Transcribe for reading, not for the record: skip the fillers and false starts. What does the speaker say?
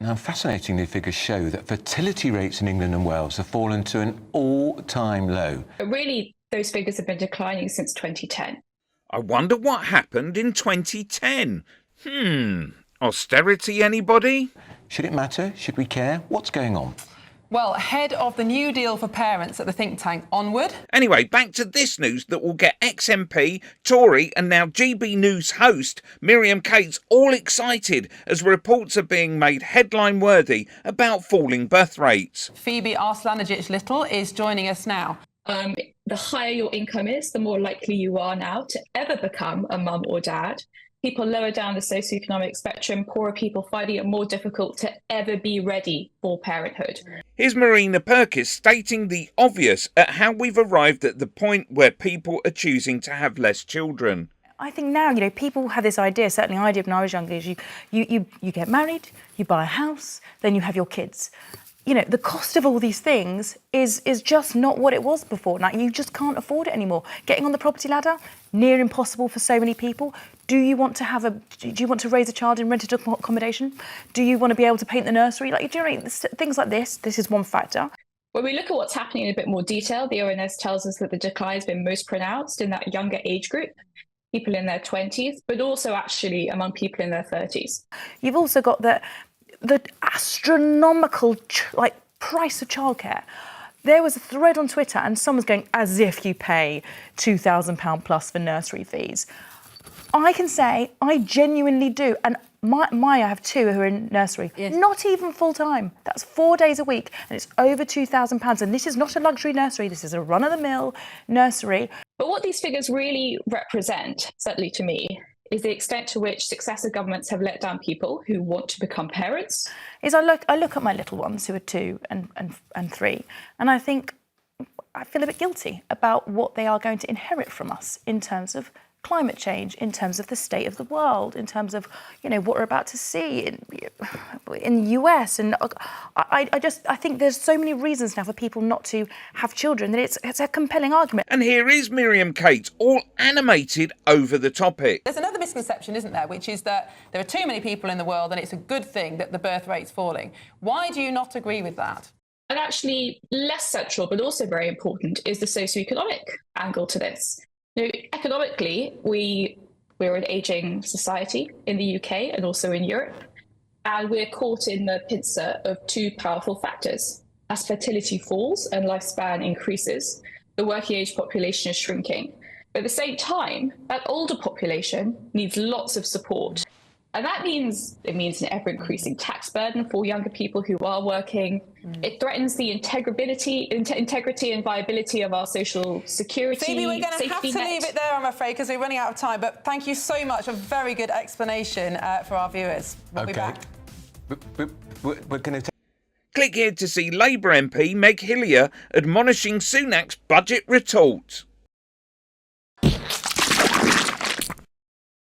Now, fascinatingly, figures show that fertility rates in England and Wales have fallen to an all-time low. But really, those figures have been declining since 2010. I wonder what happened in 2010. Austerity, anybody? Should it matter? Should we care? What's going on? Well, head of the New Deal for Parents at the think tank Onward. Anyway, back to this news that will get ex-MP, Tory and now GB News host Miriam Cates all excited as reports are being made headline-worthy about falling birth rates. Phoebe Arslanidjic-Little is joining us now. The higher your income is, the more likely you are now to ever become a mum or dad. People lower down the socioeconomic spectrum, poorer people finding it more difficult to ever be ready for parenthood. Here's Marina Purkiss stating the obvious at how we've arrived at the point where people are choosing to have less children. I think now, people have this idea, certainly I did when I was younger, is you get married, you buy a house, then you have your kids. The cost of all these things is just not what it was before. Now, you just can't afford it anymore. Getting on the property ladder, near impossible for so many people. Do you want to raise a child in rented accommodation? Do you want to be able to paint the nursery? Things like this is one factor. When we look at what's happening in a bit more detail, the ONS tells us that the decline has been most pronounced in that younger age group, people in their 20s, but also actually among people in their 30s. You've also got the astronomical price of childcare. There was a thread on Twitter and someone's going, as if you pay £2,000 plus for nursery fees. I can say I genuinely do. And I have two who are in nursery, yes. Not even full time. That's 4 days a week and it's over £2,000. And this is not a luxury nursery. This is a run-of-the-mill nursery. But what these figures really represent, certainly to me, is the extent to which successive governments have let down people who want to become parents. I look at my little ones who are 2 and 3, and I think I feel a bit guilty about what they are going to inherit from us in terms of climate change, in terms of the state of the world, in terms of what we're about to see in the US. And I think there's so many reasons now for people not to have children that it's a compelling argument. And here is Miriam Cates, all animated over the topic. There's another misconception, isn't there, which is that there are too many people in the world and it's a good thing that the birth rate's falling. Why do you not agree with that? And actually less central, but also very important, is the socioeconomic angle to this. Economically, we're an ageing society in the UK and also in Europe, and we're caught in the pincer of two powerful factors. As fertility falls and lifespan increases, the working age population is shrinking. But at the same time, that older population needs lots of support. And that means an ever-increasing tax burden for younger people who are working. It threatens the integrity and viability of our social security. Phoebe, we're going to have to net. leave it there, I'm afraid, because we're running out of time. But thank you so much. A very good explanation for our viewers. We'll be back. We're going to Click here to see Labour MP Meg Hillier admonishing Sunak's budget retort.